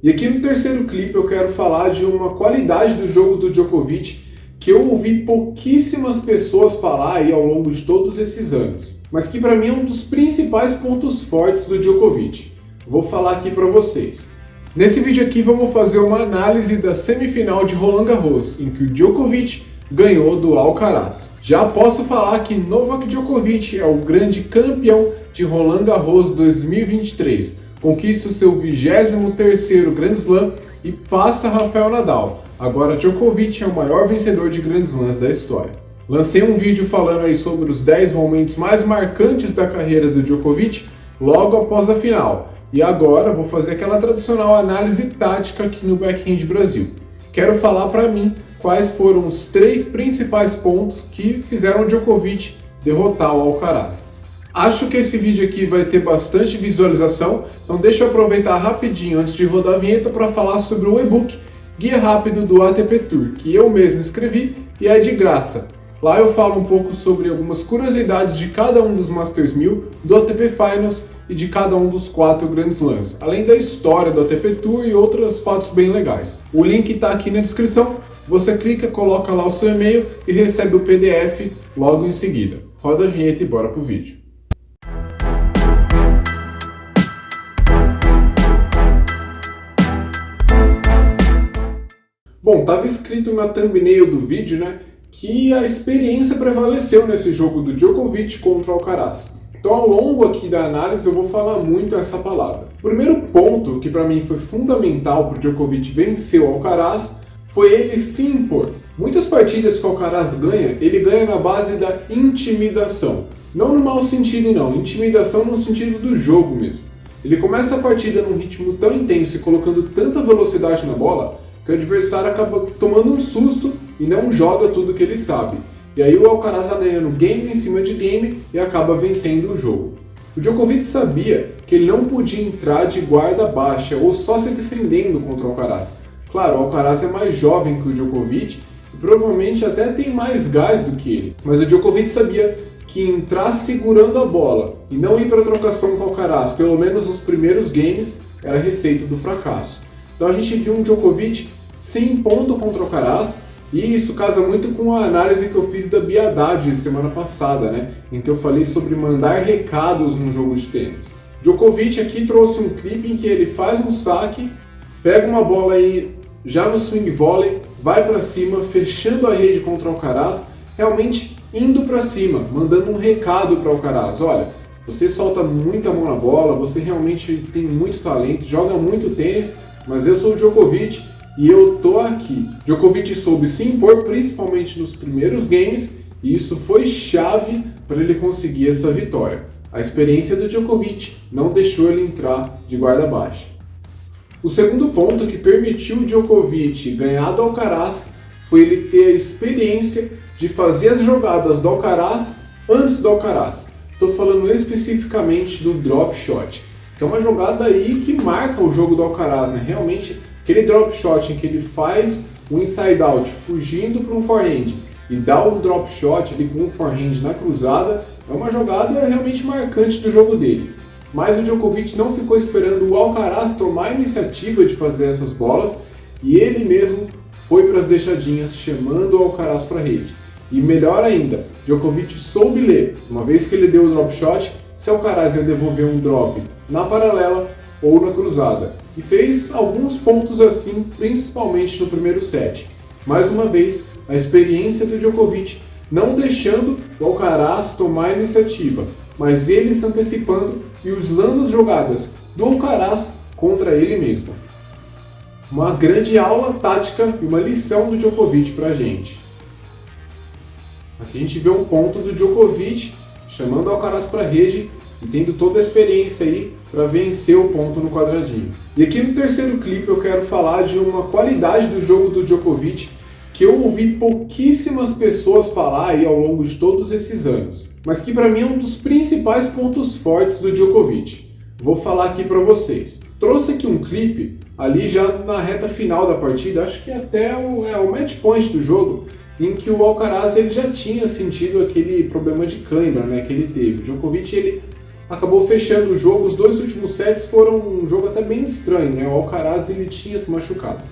E aqui no terceiro clipe eu quero falar de uma qualidade do jogo do Djokovic que eu ouvi pouquíssimas pessoas falar aí ao longo de todos esses anos, mas que para mim é um dos principais pontos fortes do Djokovic. Vou falar aqui para vocês. Nesse vídeo aqui vamos fazer uma análise da semifinal de Roland Garros, em que o Djokovic ganhou do Alcaraz. Já posso falar que Novak Djokovic é o grande campeão de Roland Garros 2023. Conquista o seu 23º Grand Slam e passa Rafael Nadal. Agora Djokovic é o maior vencedor de Grand Slams da história. Lancei um vídeo falando aí sobre os 10 momentos mais marcantes da carreira do Djokovic logo após a final. E agora vou fazer aquela tradicional análise tática aqui no Backhand Brasil. Quero falar para mim quais foram os 3 principais pontos que fizeram o Djokovic derrotar o Alcaraz. Acho que esse vídeo aqui vai ter bastante visualização, então deixa eu aproveitar rapidinho antes de rodar a vinheta para falar sobre o e-book Guia Rápido do ATP Tour, que eu mesmo escrevi e é de graça. Lá eu falo um pouco sobre algumas curiosidades de cada um dos Masters 1000, do ATP Finals e de cada um dos 4 Grand Slams, além da história do ATP Tour e outros fatos bem legais. O link está aqui na descrição, você clica, coloca lá o seu e-mail e recebe o PDF logo em seguida. Roda a vinheta e bora pro vídeo. Bom, estava escrito na thumbnail do vídeo, né, que a experiência prevaleceu nesse jogo do Djokovic contra o Alcaraz. Então, ao longo aqui da análise, eu vou falar muito essa palavra. O primeiro ponto, que para mim foi fundamental para o Djokovic vencer o Alcaraz, foi ele se impor. Muitas partidas que o Alcaraz ganha, ele ganha na base da intimidação. Não no mau sentido, não. Intimidação no sentido do jogo mesmo. Ele começa a partida num ritmo tão intenso e colocando tanta velocidade na bola, que o adversário acaba tomando um susto e não joga tudo que ele sabe. E aí o Alcaraz vai ganhando game em cima de game e acaba vencendo o jogo. O Djokovic sabia que ele não podia entrar de guarda baixa ou só se defendendo contra o Alcaraz. Claro, o Alcaraz é mais jovem que o Djokovic e provavelmente até tem mais gás do que ele. Mas o Djokovic sabia que entrar segurando a bola e não ir para a trocação com o Alcaraz, pelo menos nos primeiros games, era a receita do fracasso. Então a gente viu um Djokovic se impondo contra o Alcaraz, e isso casa muito com a análise que eu fiz da Biadade semana passada, né? Em que eu falei sobre mandar recados num jogo de tênis. Djokovic aqui trouxe um clipe em que ele faz um saque, pega uma bola aí já no swing volley, vai para cima, fechando a rede contra o Alcaraz, realmente indo para cima, mandando um recado para o Alcaraz. Olha, você solta muita mão na bola, você realmente tem muito talento, joga muito tênis, mas eu sou o Djokovic e eu tô aqui. Djokovic soube se impor, principalmente nos primeiros games, e isso foi chave para ele conseguir essa vitória. A experiência do Djokovic não deixou ele entrar de guarda baixa. O segundo ponto que permitiu o Djokovic ganhar do Alcaraz foi ele ter a experiência de fazer as jogadas do Alcaraz antes do Alcaraz. Estou falando especificamente do drop shot, que é uma jogada aí que marca o jogo do Alcaraz, né? Realmente, aquele drop shot em que ele faz um inside out fugindo para um forehand e dá um drop shot ali com um forehand na cruzada, é uma jogada realmente marcante do jogo dele. Mas o Djokovic não ficou esperando o Alcaraz tomar a iniciativa de fazer essas bolas e ele mesmo foi para as deixadinhas, chamando o Alcaraz para a rede. E melhor ainda, Djokovic soube ler, uma vez que ele deu o drop shot, se o Alcaraz ia devolver um drop na paralela ou na cruzada. E fez alguns pontos assim, principalmente no primeiro set. Mais uma vez, a experiência do Djokovic não deixando o Alcaraz tomar a iniciativa, mas ele se antecipando e usando as jogadas do Alcaraz contra ele mesmo. Uma grande aula tática e uma lição do Djokovic pra gente. Aqui a gente vê um ponto do Djokovic chamando o Alcaraz para a rede e tendo toda a experiência aí para vencer o ponto no quadradinho. E aqui no terceiro clipe eu quero falar de uma qualidade do jogo do Djokovic que eu ouvi pouquíssimas pessoas falar aí ao longo de todos esses anos, mas que para mim é um dos principais pontos fortes do Djokovic. Vou falar aqui para vocês. Trouxe aqui um clipe ali já na reta final da partida, acho que até o match point do jogo, em que o Alcaraz ele já tinha sentido aquele problema de cãibra, né, que ele teve. O Djokovic ele acabou fechando o jogo. Os 2 últimos sets foram um jogo até bem estranho, né? O Alcaraz ele tinha se machucado.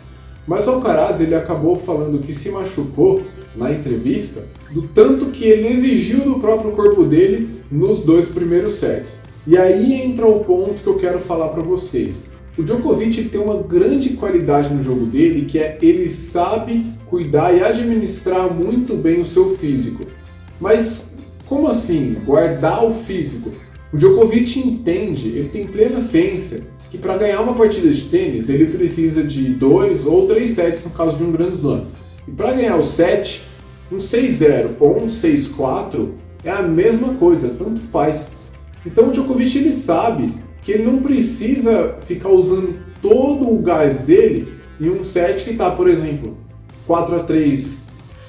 Mas o Alcaraz ele acabou falando que se machucou na entrevista do tanto que ele exigiu do próprio corpo dele nos 2 primeiros sets. E aí entra o ponto que eu quero falar para vocês. O Djokovic ele tem uma grande qualidade no jogo dele, que é ele sabe cuidar e administrar muito bem o seu físico. Mas como assim guardar o físico? O Djokovic entende, ele tem plena ciência que para ganhar uma partida de tênis ele precisa de 2 ou 3 sets no caso de um Grand Slam. E para ganhar o set, um 6-0 ou um 6-4 é a mesma coisa, tanto faz. Então o Djokovic ele sabe que ele não precisa ficar usando todo o gás dele em um set que está, por exemplo, 4-3,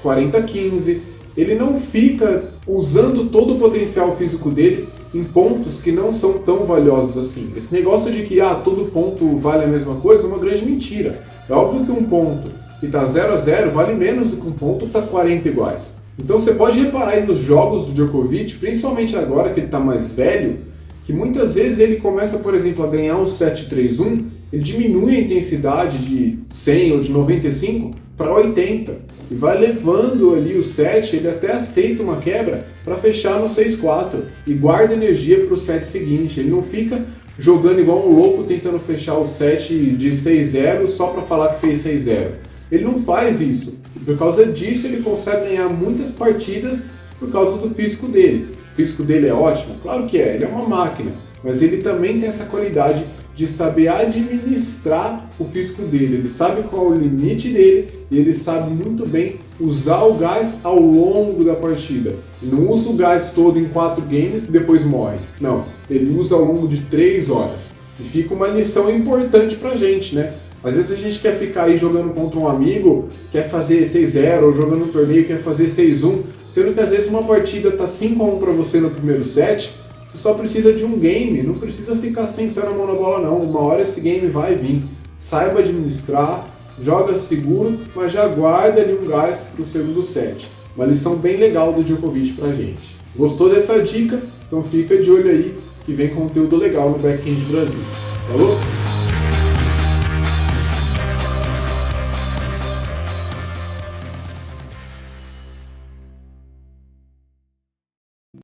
40-15. Ele não fica usando todo o potencial físico dele em pontos que não são tão valiosos assim. Esse negócio de que todo ponto vale a mesma coisa é uma grande mentira. É óbvio que um ponto que está 0-0 vale menos do que um ponto que está 40 iguais. Então você pode reparar aí nos jogos do Djokovic, principalmente agora que ele está mais velho, que muitas vezes ele começa, por exemplo, a ganhar um 7-3-1, ele diminui a intensidade de 100 ou de 95 para 80 e vai levando ali o set, ele até aceita uma quebra para fechar no 6-4 e guarda energia para o set seguinte. Ele não fica jogando igual um louco tentando fechar o set de 6-0 só para falar que fez 6-0. Ele não faz isso. E por causa disso ele consegue ganhar muitas partidas por causa do físico dele. O físico dele é ótimo? Claro que é, ele é uma máquina, mas ele também tem essa qualidade de saber administrar o físico dele. Ele sabe qual é o limite dele e ele sabe muito bem usar o gás ao longo da partida. Ele não usa o gás todo em 4 games e depois morre. Não, ele usa ao longo de 3 horas. E fica uma lição importante pra gente, né? Às vezes a gente quer ficar aí jogando contra um amigo, quer fazer 6-0, ou jogando um torneio, quer fazer 6-1, sendo que às vezes uma partida tá 5-1 pra você no primeiro set, você só precisa de um game, não precisa ficar sentando a mão na bola não, uma hora esse game vai vir. Saiba administrar, joga seguro, mas já guarda ali um gás pro segundo set. Uma lição bem legal do Djokovic pra gente. Gostou dessa dica? Então fica de olho aí que vem conteúdo legal no Backhand Brasil. Falou?